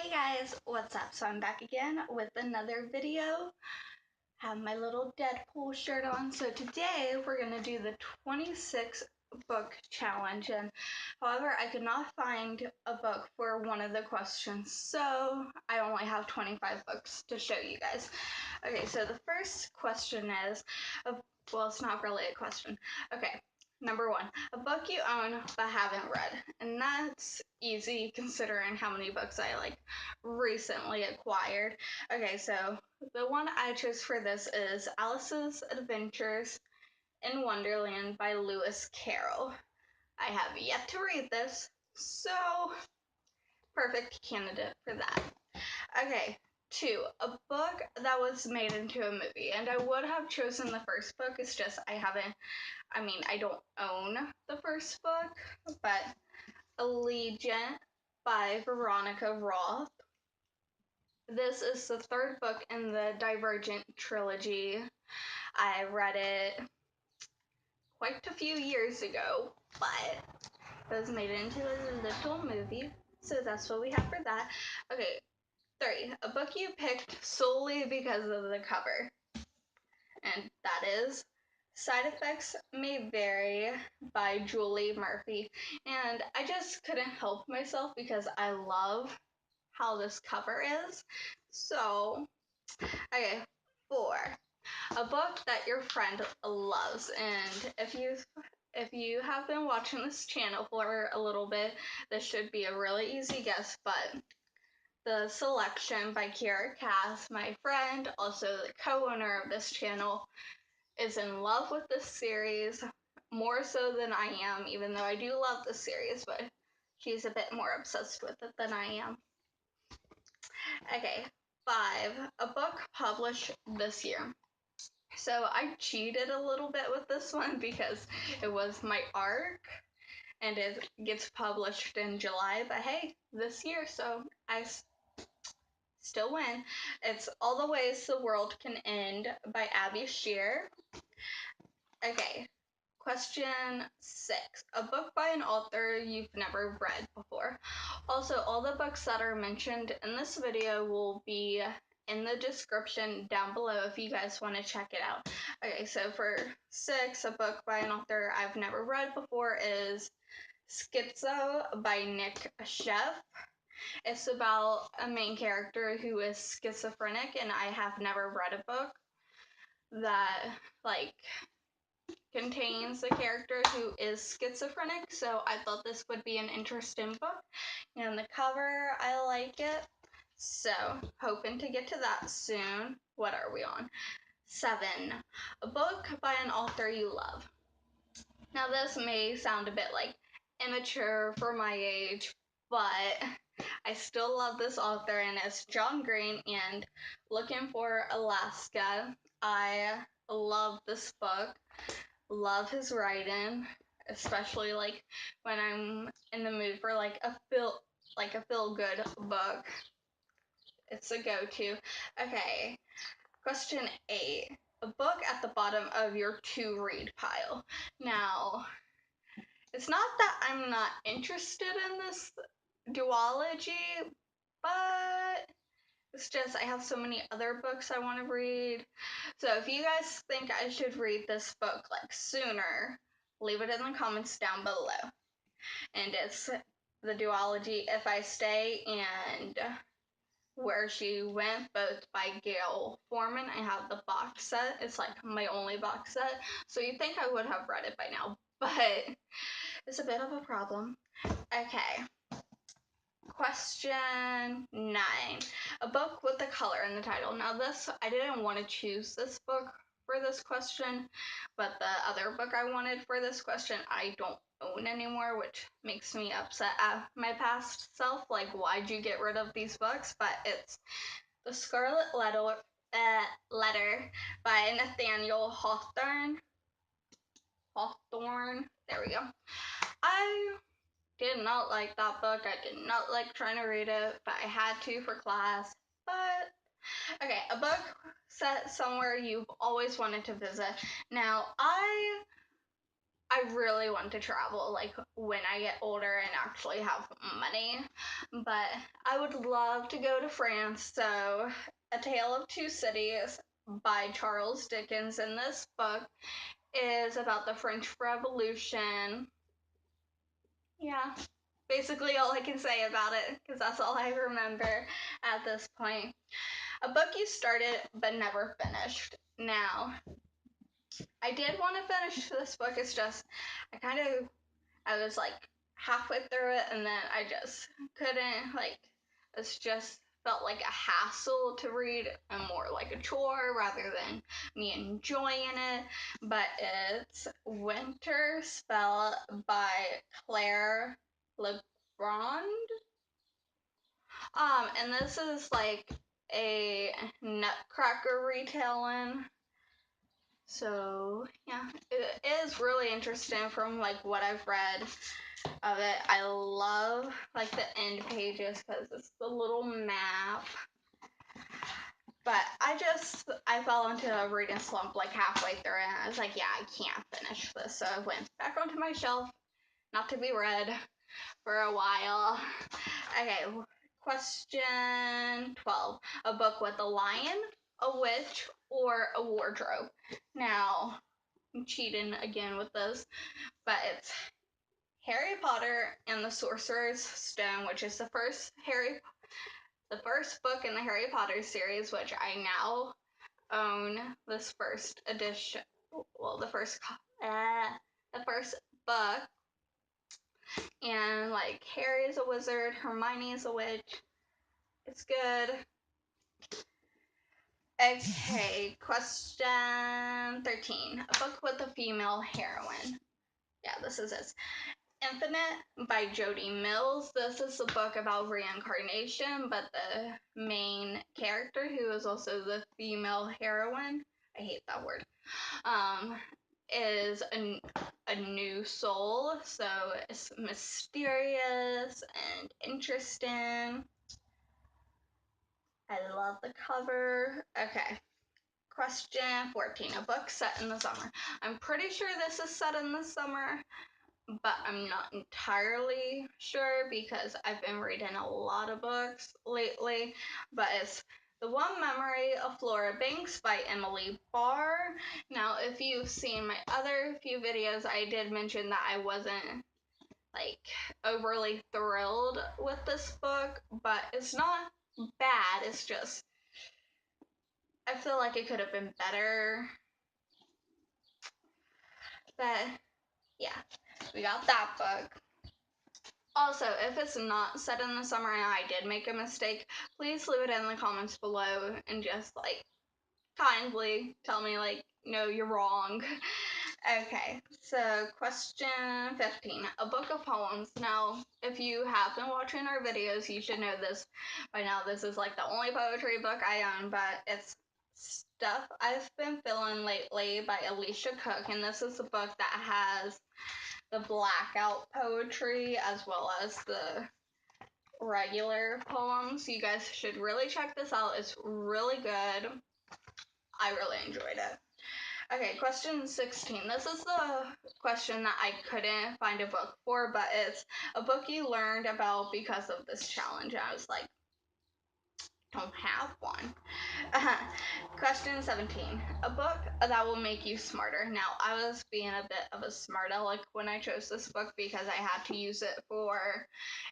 Hey guys, what's up? So I'm back again with another video. Have my little Deadpool shirt on. So today we're gonna do the 26 book challenge, and however I could not find a book for one of the questions, so I only have 25 books to show you guys. Okay, so the first question is, well, it's not really a question. Okay, number one, a book you own but haven't read. And that's easy considering how many books I recently acquired. Okay, so the one I chose for this is Alice's Adventures in Wonderland by Lewis Carroll. I have yet to read this, so perfect candidate for that. Okay, two, a book that was made into a movie. And I would have chosen the first book, it's just I don't own the first book, but Allegiant by Veronica Roth. This is the third book in the Divergent trilogy. I read it quite a few years ago, but it was made into a little movie, so that's what we have for that. Okay, three, a book you picked solely because of the cover, and that is Side Effects May Vary by Julie Murphy. And I just couldn't help myself because I love how this cover is. So, okay, four, a book that your friend loves. And if you have been watching this channel for a little bit, this should be a really easy guess, but The Selection by Kiera, my friend, also the co-owner of this channel, is in love with this series, more so than I am, even though I do love this series, but she's a bit more obsessed with it than I am. Okay, five, a book published this year. So I cheated a little bit with this one because it was my arc, and it gets published in July, but hey, this year, so I still win. It's All the Ways the World Can End by Abby Sher. Okay, question 6. A book by an author you've never read before. Also, all the books that are mentioned in this video will be in the description down below if you guys want to check it out. Okay, so for 6, a book by an author I've never read before is Schizo by Nic Sheff. It's about a main character who is schizophrenic, and I have never read a book that contains a character who is schizophrenic, so I thought this would be an interesting book. And the cover, I like it, so hoping to get to that soon. What are we on? 7, a book by an author you love. Now this may sound a bit immature for my age, but I still love this author, and it's John Green and Looking for Alaska. I love this book. Love his writing, especially when I'm in the mood for a feel good book. It's a go-to. Okay, question 8. A book at the bottom of your to-read pile. Now, it's not that I'm not interested in this duology, but it's just I have so many other books I want to read. So if you guys think I should read this book sooner, leave it in the comments down below. And it's the duology If I Stay and Where She Went, both by Gayle Forman. I have the box set. It's my only box set. So you'd think I would have read it by now, but it's a bit of a problem. Okay. Question 9. A book with a color in the title. Now this, I didn't want to choose this book for this question, but the other book I wanted for this question I don't own anymore, which makes me upset at my past self. Why'd you get rid of these books? But it's The Scarlet Letter by Nathaniel Hawthorne. There we go. I did not like that book. I did not like trying to read it, but I had to for class. But okay, a book set somewhere you've always wanted to visit. Now, I really want to travel, like, when I get older and actually have money. But I would love to go to France, so A Tale of Two Cities by Charles Dickens. And this book is about the French Revolution. Yeah, basically all I can say about it, because that's all I remember at this point. A book you started but never finished. Now, I did want to finish this book, it's just, I was like halfway through it and then I just couldn't, like, it's just felt like a hassle to read and more like a chore rather than me enjoying it. But it's Winterspell by Clare Legrand. And this is like a Nutcracker retelling. So yeah, it is really interesting from like what I've read of it. I love like the end pages because it's the little map. But I fell into a reading slump like halfway through it, and I was like, yeah, I can't finish this. So I went back onto my shelf, not to be read for a while. Okay, question 12. A book with a lion, a witch, or a wardrobe? Now, I'm cheating again with this, but it's Harry Potter and the Sorcerer's Stone, which is the first book in the Harry Potter series, which I now own this first edition. Well, the first book. And like Harry is a wizard, Hermione is a witch. It's good. Okay, question 13. A book with a female heroine. Yeah, this is it. Infinite by Jodi Mills. This is a book about reincarnation, but the main character, who is also the female heroine, I hate that word, is a new soul, so it's mysterious and interesting. I love the cover. Okay. Question 14. A book set in the summer. I'm pretty sure this is set in the summer, but I'm not entirely sure because I've been reading a lot of books lately. But it's The One Memory of Flora Banks by Emily Barr. Now, if you've seen my other few videos, I did mention that I wasn't like overly thrilled with this book, but it's not bad. It's just, I feel like it could have been better. But yeah, we got that book. Also, if it's not set in the summer and I did make a mistake, please leave it in the comments below and just like kindly tell me like, no, you're wrong. Okay, so question 15. A book of poems. Now, if you have been watching our videos, you should know this by now. This is like the only poetry book I own, but it's Stuff I've Been Feeling Lately by Alicia Cook, and this is a book that has the blackout poetry as well as the regular poems. You guys should really check this out. It's really good. I really enjoyed it. Okay, question 16. This is the question that I couldn't find a book for, but it's a book you learned about because of this challenge. And I was like, don't have one. Question 17. A book that will make you smarter. Now, I was being a bit of a smart aleck when I chose this book because I had to use it for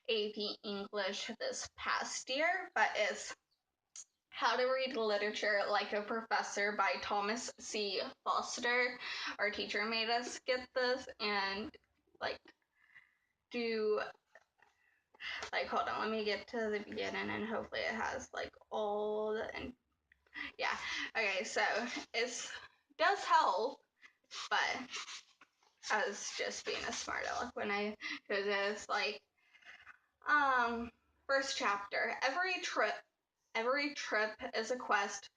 AP English this past year, but it's How to Read Literature Like a Professor by Thomas C. Foster. Our teacher made us get this and like do like, hold on, let me get to the beginning and hopefully it has like all the yeah. Okay, so it's does help, but I was just being a smart aleck when I chose it. It's like first chapter. Every trip is a quest,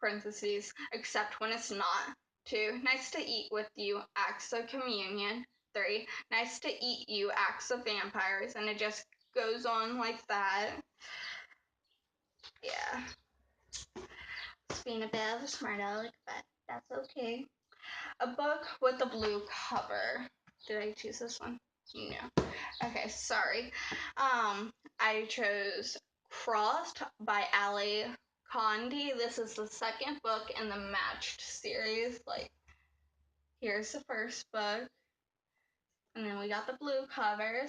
parentheses, except when it's not. 2. Nice to eat with you, acts of communion. 3. Nice to eat you, acts of vampires. And it just goes on like that. Yeah. It's being a bit of a smart aleck, but that's okay. A book with a blue cover. Did I choose this one? No. Okay, sorry. I chose Crossed by Ali Condie. This is the second book in the Matched series. Like, here's the first book. And then we got the blue cover,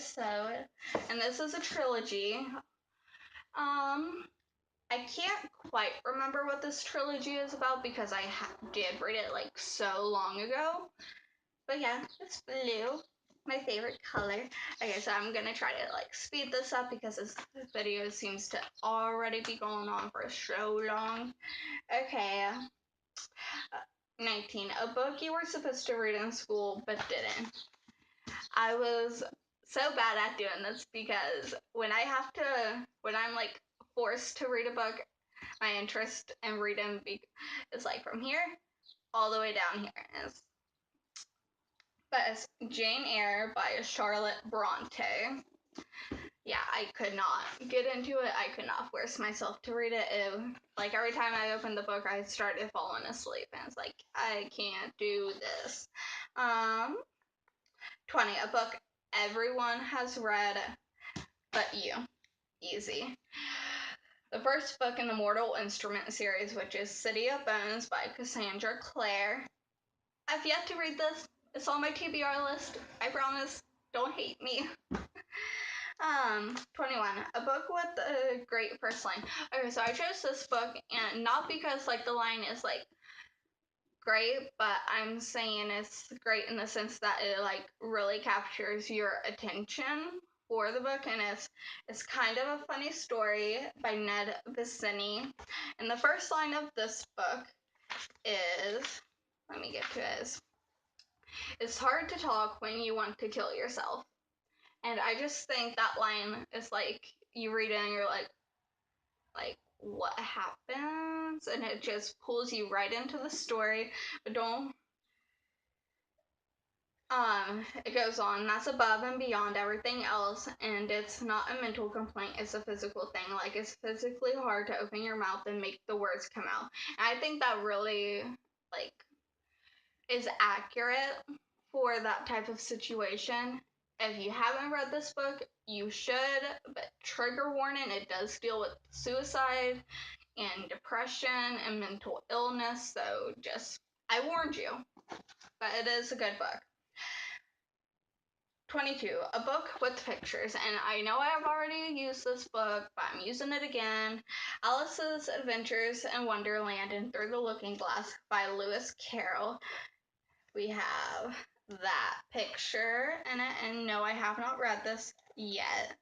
and this is a trilogy. I can't quite remember what this trilogy is about because I did read it like so long ago. But yeah, it's blue, my favorite color. Okay, so I'm gonna try to like speed this up because this video seems to already be going on for so long. Okay, 19. A book you were supposed to read in school but didn't. I was so bad at doing this because when I'm like forced to read a book, my interest in reading is like from here all the way down here. But it's Jane Eyre by Charlotte Bronte. Yeah, I could not get into it. I could not force myself to read it. Like every time I opened the book, I started falling asleep, and it's like I can't do this. 20. A book everyone has read but you. Easy. The first book in the Mortal Instrument series, which is City of Bones by Cassandra Clare. I've yet to read this. It's on my TBR list. I promise. Don't hate me. 21. A book with a great first line. Okay, so I chose this book, and not because like the line is like great, but I'm saying it's great in the sense that it like really captures your attention for the book, and it's kind of a funny story by Ned Vizzini. And the first line of this book is, let me get to it. It's hard to talk when you want to kill yourself. And I just think that line is like, you read it and you're like what happens? And it just pulls you right into the story. But don't, it goes on, that's above and beyond everything else, and it's not a mental complaint, it's a physical thing. Like, it's physically hard to open your mouth and make the words come out. And I think that really, like, is accurate for that type of situation. If you haven't read this book, you should, but trigger warning, it does deal with suicide and depression and mental illness, so just, I warned you, but it is a good book. 22. A book with pictures, and I know I have already used this book, but I'm using it again. Alice's Adventures in Wonderland and Through the Looking Glass by Lewis Carroll. We have that picture in it, and no, I have not read this yet.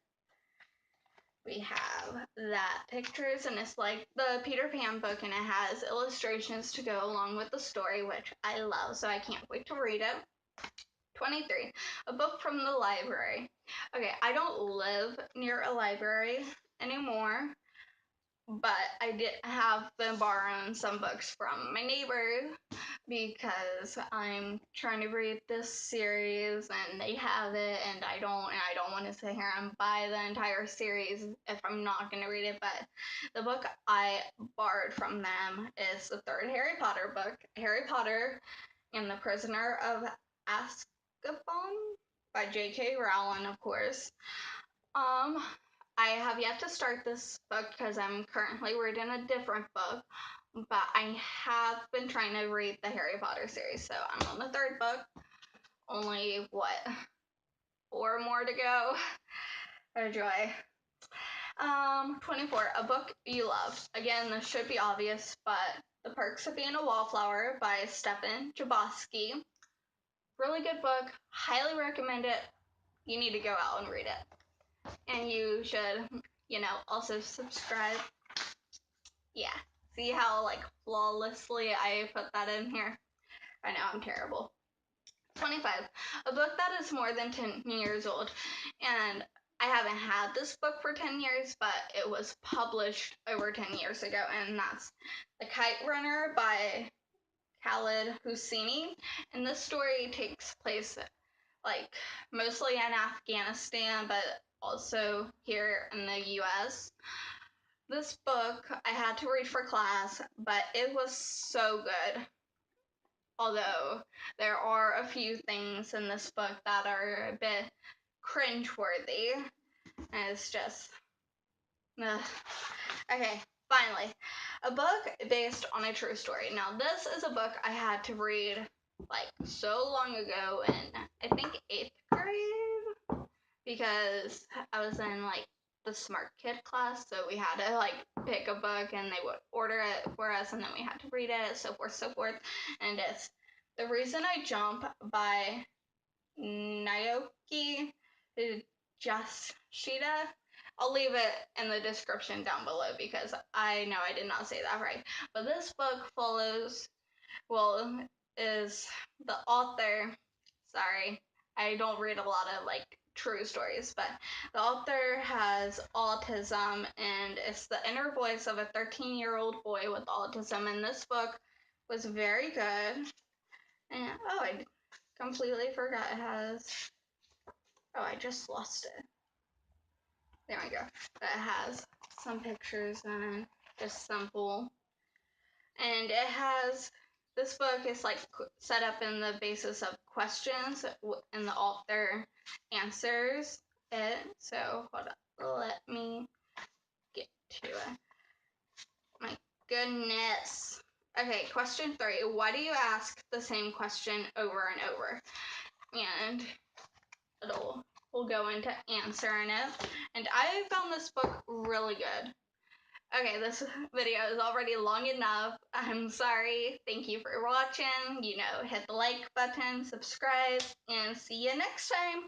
We have that pictures, and it's like the Peter Pan book, and it has illustrations to go along with the story, which I love, so I can't wait to read it. 23. A book from the library. Okay, I don't live near a library anymore, but I did have been borrowing some books from my neighbor because I'm trying to read this series and they have it, and I don't want to sit here and buy the entire series if I'm not going to read it. But the book I borrowed from them is the third Harry Potter book, Harry Potter and the Prisoner of Azkaban by J.K. Rowling, of course. I have yet to start this book because I'm currently reading a different book, but I have been trying to read the Harry Potter series, so I'm on the third book. Only, 4 more to go? What a joy. 24. A book you love. Again, this should be obvious, but The Perks of Being a Wallflower by Stephen Chbosky. Really good book. Highly recommend it. You need to go out and read it. And you should, also subscribe. Yeah. See how, like, flawlessly I put that in here? I know, I'm terrible. 25. A book that is more than 10 years old. And I haven't had this book for 10 years, but it was published over 10 years ago, and that's The Kite Runner by Khaled Hosseini. And this story takes place like mostly in Afghanistan, but also here in the US. This book I had to read for class, but it was so good. although there are a few things in this book that are a bit cringeworthy. And it's just... Okay, finally. A book based on a true story. Now, this is a book I had to read, like, so long ago in, I think, 8th grade, because I was in, like, the Smart Kid class, so we had to, like, pick a book, and they would order it for us, and then we had to read it, so forth, and it's The Reason I Jump by Naoki Yasuda. I'll leave it in the description down below because I know I did not say that right. But this book is the author, sorry, I don't read a lot of, like, true stories, but the author has autism, and it's the inner voice of a 13-year-old boy with autism, and this book was very good. And, oh, I completely forgot it has... Oh, I just lost it. There we go. It has some pictures and just simple. And it has, this book is like set up in the basis of questions, and the author answers it. So hold on, let me get to it. My goodness. Okay, question 3. Why do you ask the same question over and over? And we'll go into answering it. And I found this book really good. Okay, this video is already long enough. I'm sorry. Thank you for watching. Hit the like button, subscribe, and see you next time.